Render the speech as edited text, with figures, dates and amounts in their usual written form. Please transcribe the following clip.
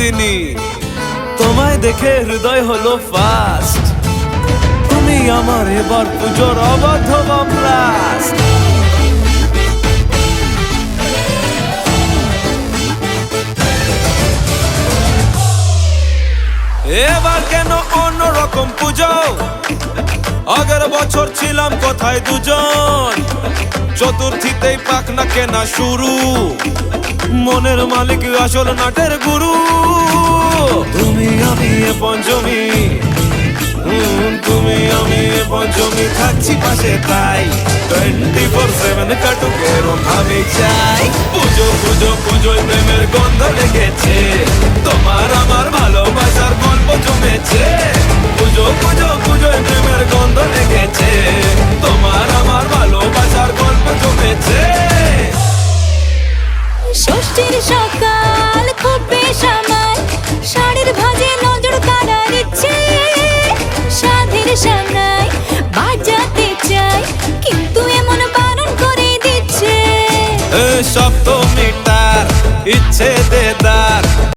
নন্দিনী, তোমায় দেখে হৃদয় হলো ফাস্ট। তুমি আমার এবার পুজোর অবাধ্য ব্লাস্ট। এবার কেন অন্যরকম পুজো? আগের বছর ছিলাম কোথায় দুজন, চতুর্থীতেই পাখনা কেনা শুরু, মনের মালিক আসল নাটের গুরু। তুমি আমি এ পঞ্চমী, তুমি আমি এ পঞ্চমী, থাকছি পাশে তাই 24/7 কাটুক এরম আমি চাই। পুজো পুজো পুজোয় প্রেমের গন্ধ লেগেছে, তোমার আমার ভালোবাসার গল্প জমেছে। পুজো পুজো পুজোয় প্রেমের গন্ধ লেগেছে, তোমার আমার ভালোবাসার গল্প জমেছে। ষষ্ঠীর সকাল খুব বেসামাল, শাড়ির ভাঁজে নজর কাড়ার ইচ্ছে, সাধের সামনায় বাজাতে চাই কিন্তু এমন বারণ করে দিচ্ছে। সপ্তমীটার ইচ্ছে